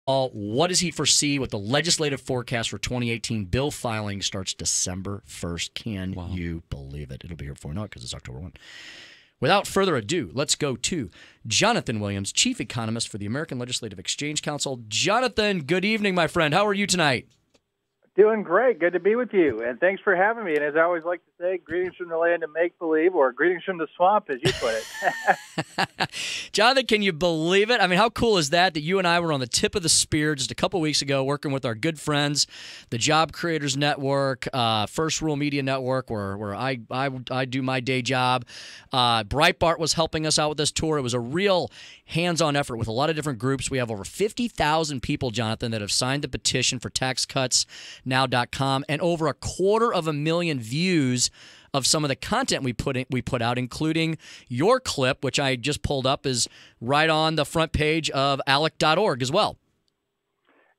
What does he foresee with the legislative forecast for 2018? Bill filing starts December 1st. Can you believe it? It'll be here before we know it because it's October 1. Without further ado, let's go to Jonathan Williams, Chief Economist for the American Legislative Exchange Council. Jonathan, good evening, my friend. How are you tonight? Doing great. Good to be with you. And thanks for having me. And as I always like to say, greetings from the land of make-believe, or greetings from the swamp, as you put it. Jonathan, can you believe it? I mean, how cool is that you and I were on the tip of the spear just a couple weeks ago working with our good friends, the Job Creators Network, First Rule Media Network, where I do my day job. Breitbart was helping us out with this tour. It was a real hands-on effort with a lot of different groups. We have over 50,000 people, Jonathan, that have signed the petition for tax cuts now.com, and over 250,000 views of some of the content we put out, including your clip, which I just pulled up, is right on the front page of ALEC.org as well.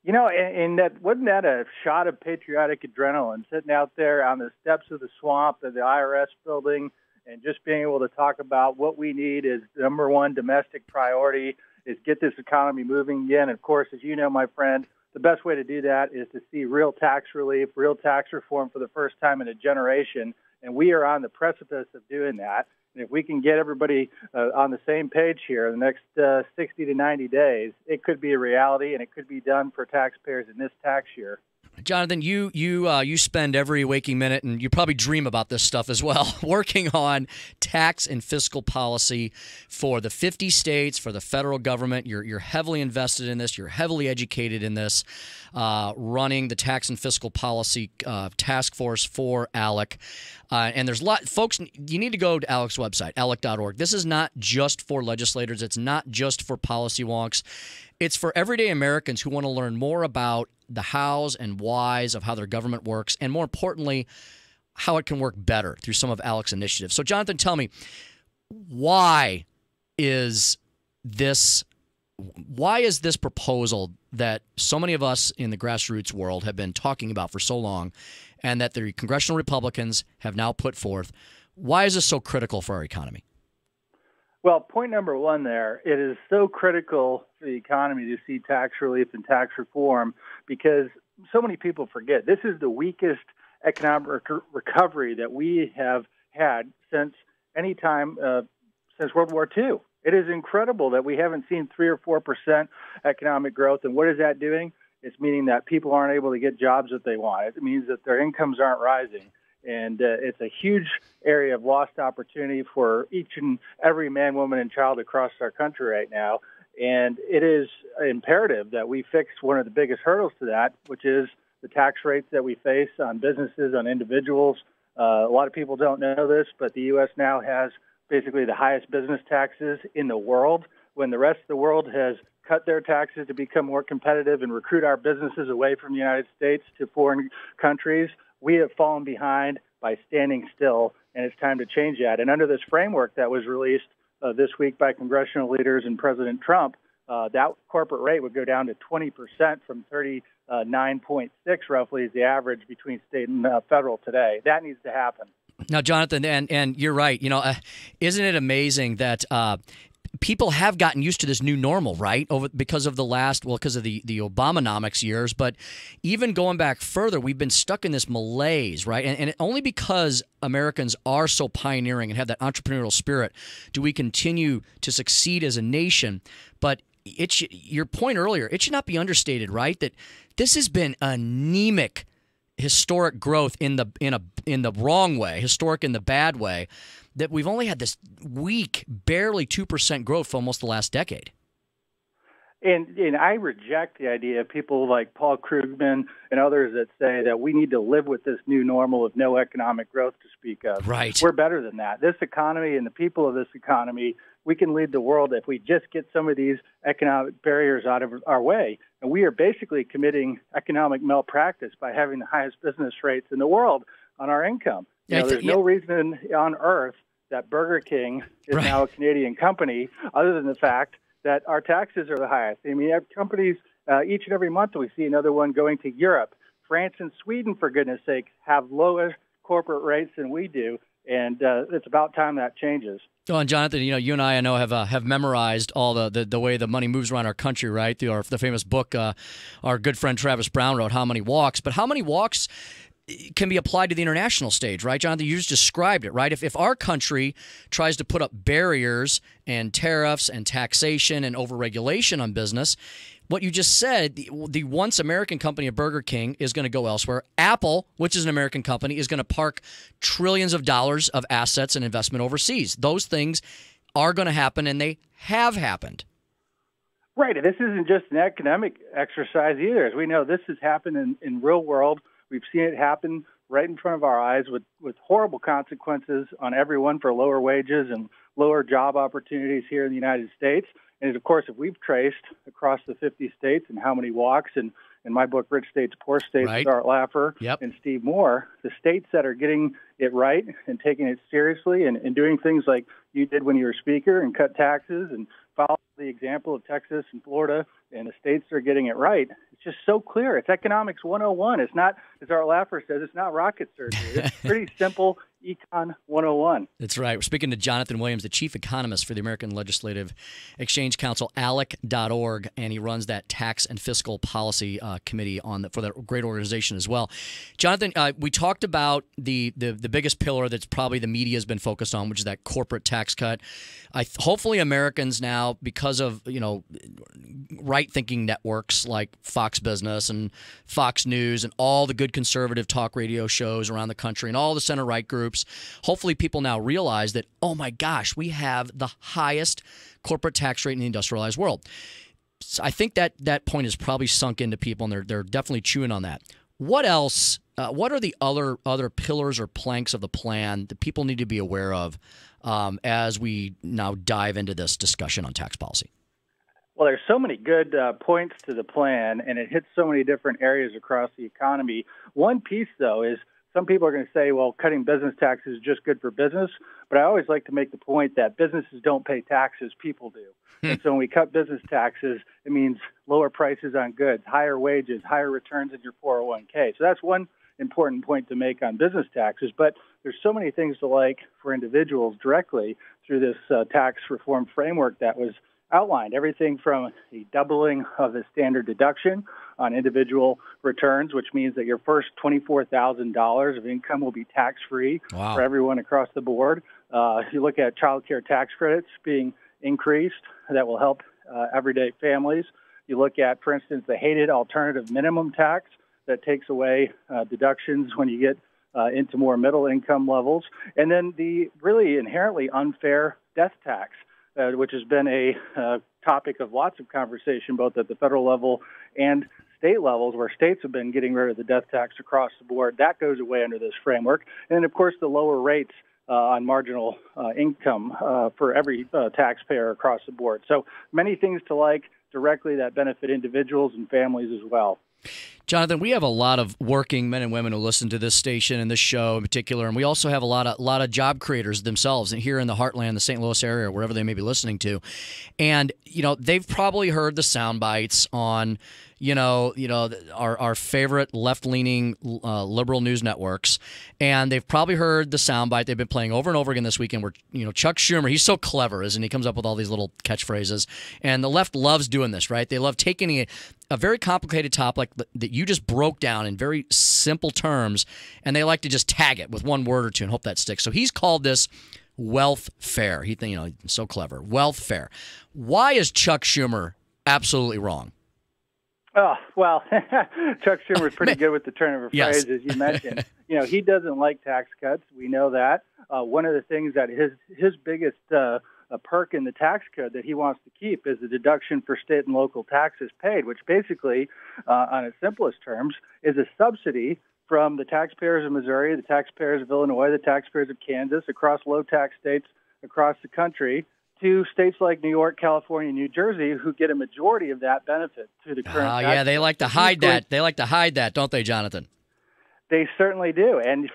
You know, and that wasn't that a shot of patriotic adrenaline, sitting out there on the steps of the swamp of the IRS building and just being able to talk about what we need is number one domestic priority is get this economy moving again. And of course, as you know, my friend, the best way to do that is to see real tax relief, real tax reform for the first time in a generation. And we are on the precipice of doing that. And if we can get everybody on the same page here in the next 60 to 90 days, it could be a reality, and it could be done for taxpayers in this tax year. Jonathan, you spend every waking minute, and you probably dream about this stuff as well, working on tax and fiscal policy for the 50 states, for the federal government. You're heavily invested in this. You're heavily educated in this, running the tax and fiscal policy task force for ALEC. And there's a lot, folks, you need to go to ALEC's website, alec.org. This is not just for legislators. It's not just for policy wonks. It's for everyday Americans who want to learn more about the hows and whys of how their government works, and more importantly, how it can work better through some of ALEC's initiatives. So, Jonathan, tell me, why is this proposal that so many of us in the grassroots world have been talking about for so long, and that the congressional Republicans have now put forth, why is this so critical for our economy? Well, point number one there, it is so critical for the economy to see tax relief and tax reform because so many people forget this is the weakest economic recovery that we have had since any time since World War II. It is incredible that we haven't seen 3 or 4% economic growth. And what is that doing? It's meaning that people aren't able to get jobs that they want. It means that their incomes aren't rising. And it's a huge area of lost opportunity for each and every man, woman, and child across our country right now. And it is imperative that we fix one of the biggest hurdles to that, which is the tax rates that we face on businesses, on individuals. A lot of people don't know this, but the U.S. now has basically the highest business taxes in the world, when the rest of the world has cut their taxes to become more competitive and recruit our businesses away from the United States to foreign countries. We have fallen behind by standing still, and it's time to change that. And under this framework that was released this week by congressional leaders and President Trump, that corporate rate would go down to 20% from 39.6 roughly is the average between state and federal today. That needs to happen. Now, Jonathan, and you're right. Isn't it amazing that people have gotten used to this new normal, right? Because of the Obamanomics years, but even going back further, we've been stuck in this malaise, right? And only because Americans are so pioneering and have that entrepreneurial spirit do we continue to succeed as a nation. But your point earlier, it should not be understated, right? That this has been anemic historic growth in the wrong way, historic in the bad way, that we've only had this weak, barely 2% growth for almost the last decade. And I reject the idea of people like Paul Krugman and others that say that we need to live with this new normal of no economic growth to speak of. Right. We're better than that. This economy and the people of this economy, we can lead the world if we just get some of these economic barriers out of our way. And we are basically committing economic malpractice by having the highest business rates in the world on our income. There's no reason on earth that Burger King is now a Canadian company other than the fact that our taxes are the highest. I mean, we have companies each and every month we see another one going to Europe. France and Sweden, for goodness sake, have lower corporate rates than we do. and it's about time that changes. Oh, and Jonathan, you and I know have memorized all the way the money moves around our country, right? The famous book our good friend Travis Brown wrote, How Many Walks. But how many walks can be applied to the international stage, right, Jonathan? You just described it, right? If our country tries to put up barriers and tariffs and taxation and overregulation on business, what you just said, the once American company of Burger King is going to go elsewhere. Apple, which is an American company, is going to park trillions of dollars of assets and investment overseas. Those things are going to happen, and they have happened. Right. And this isn't just an economic exercise either. As we know, this has happened in real world. We've seen it happen right in front of our eyes with horrible consequences on everyone for lower wages and lower job opportunities here in the United States. And of course, if we've traced across the 50 states and How Many Walks, and in my book, Rich States, Poor States, right, with Art Laffer yep, and Steve Moore, the states that are getting it right and taking it seriously and doing things like you did when you were speaker and cut taxes and follow the example of Texas and Florida and the states that are getting it right. It's just so clear. It's economics 101. It's not, as Art Laffer says, it's not rocket surgery. It's pretty simple Econ 101. That's right. We're speaking to Jonathan Williams, the chief economist for the American Legislative Exchange Council, ALEC.org, and he runs that tax and fiscal policy committee for that great organization as well. Jonathan, we talked about the biggest pillar that's probably the media has been focused on, which is that corporate tax cut. Hopefully Americans now, because of right-thinking networks like Fox Business and Fox News and all the good conservative talk radio shows around the country and all the center-right groups, hopefully people now realize that, oh my gosh, we have the highest corporate tax rate in the industrialized world. So I think that point is probably sunk into people, and they're definitely chewing on that. What else? What are the other pillars or planks of the plan that people need to be aware of as we now dive into this discussion on tax policy? Well, there's so many good points to the plan, and it hits so many different areas across the economy. One piece, though, is some people are going to say, well, cutting business taxes is just good for business. But I always like to make the point that businesses don't pay taxes, people do. And so when we cut business taxes, it means lower prices on goods, higher wages, higher returns in your 401k. So that's one important point to make on business taxes. But there's so many things to like for individuals directly through this tax reform framework that was outlined. Everything from a doubling of the standard deduction on individual returns, which means that your first $24,000 of income will be tax-free for everyone across the board. You look at child care tax credits being increased. That will help everyday families. You look at, for instance, the hated alternative minimum tax that takes away deductions when you get into more middle income levels. And then the really inherently unfair death tax, which has been a topic of lots of conversation, both at the federal level and state levels, where states have been getting rid of the death tax across the board. That goes away under this framework. And then, of course, the lower rates on marginal income for every taxpayer across the board. So many things to like directly that benefit individuals and families as well. Jonathan, we have a lot of working men and women who listen to this station and this show in particular, and we also have a lot of job creators themselves here in the heartland, the St. Louis area, wherever they may be listening to. And, they've probably heard the sound bites on, our favorite left-leaning liberal news networks, and they've probably heard the soundbite they've been playing over and over again this weekend where, Chuck Schumer, he's so clever, isn't he? He comes up with all these little catchphrases, and the left loves doing this, right? They love taking a very complicated topic that you just broke down in very simple terms, and they like to just tag it with one word or two and hope that sticks. So he's called this wealth fair. He's so clever. Wealth fair. Why is Chuck Schumer absolutely wrong? Oh, well, Chuck Schumer is pretty good with the turn of a phrase, as you mentioned. He doesn't like tax cuts. We know that. One of the things that his biggest perk in the tax code that he wants to keep is the deduction for state and local taxes paid, which basically, on its simplest terms, is a subsidy from the taxpayers of Missouri, the taxpayers of Illinois, the taxpayers of Kansas, across low-tax states across the country, to states like New York, California, New Jersey, who get a majority of that benefit through the current tax yeah, they like to hide that. They like to hide that, don't they, Jonathan? They certainly do. And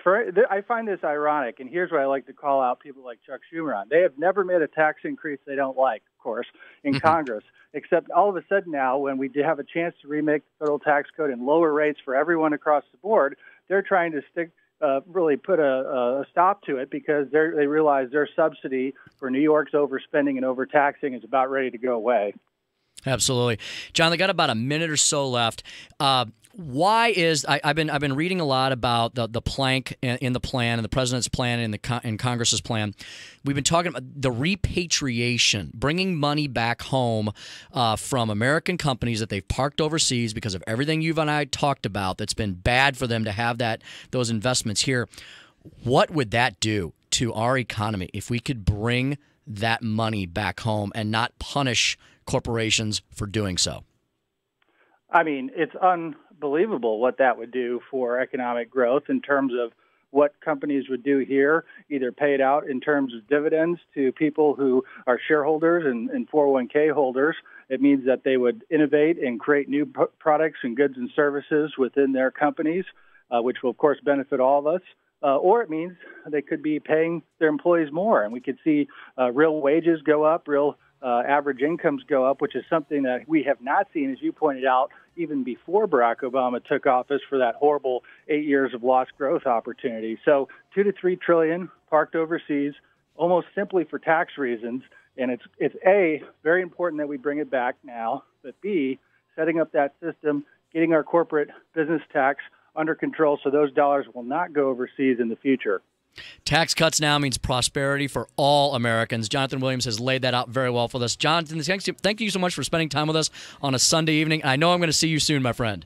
I find this ironic, and here's what I like to call out people like Chuck Schumer on. They have never made a tax increase they don't like, of course, in Congress, except all of a sudden now, when we have a chance to remake the federal tax code and lower rates for everyone across the board, they're trying to stick really put a stop to it because they realize their subsidy for New York's overspending and overtaxing is about ready to go away. Absolutely. John, they got about a minute or so left. Why is I've been reading a lot about the plank in the plan and the president's plan and Congress's plan. We've been talking about the repatriation, bringing money back home from American companies that they've parked overseas because of everything you and I talked about. That's been bad for them to have those investments here. What would that do to our economy if we could bring that money back home and not punish corporations for doing so? I mean, it's unbelievable what that would do for economic growth in terms of what companies would do here, either pay it out in terms of dividends to people who are shareholders and 401k holders. It means that they would innovate and create new products and goods and services within their companies, which will, of course, benefit all of us. Or it means they could be paying their employees more, and we could see real wages go up, real average incomes go up, which is something that we have not seen, as you pointed out, even before Barack Obama took office for that horrible 8 years of lost growth opportunity. So $2 to $3 trillion parked overseas, almost simply for tax reasons. And it's A, very important that we bring it back now, but B, setting up that system, getting our corporate business tax under control so those dollars will not go overseas in the future. Tax cuts now means prosperity for all Americans. Jonathan Williams has laid that out very well for us. Jonathan, thank you so much for spending time with us on a Sunday evening. I know I'm going to see you soon, my friend.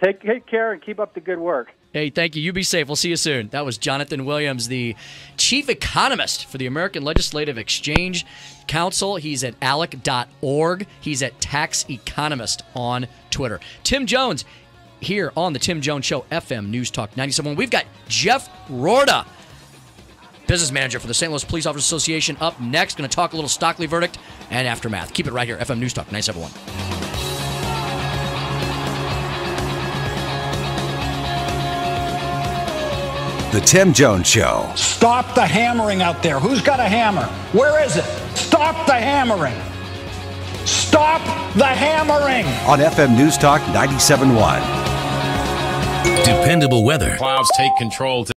Take care and keep up the good work. Hey, thank you. You be safe. We'll see you soon. That was Jonathan Williams, the chief economist for the American Legislative Exchange Council. He's at alec.org. He's at Tax Economist on Twitter. Tim Jones here on the Tim Jones Show, FM News Talk 97.1. We've got Jeff Rorda, business manager for the St. Louis Police Officers Association, up next. Going to talk a little Stockley verdict and aftermath. Keep it right here, FM News Talk 97.1. The Tim Jones Show. Stop the hammering out there. Who's got a hammer? Where is it? Stop the hammering. Stop the hammering. On FM News Talk 97.1. Dependable weather. Clouds take control.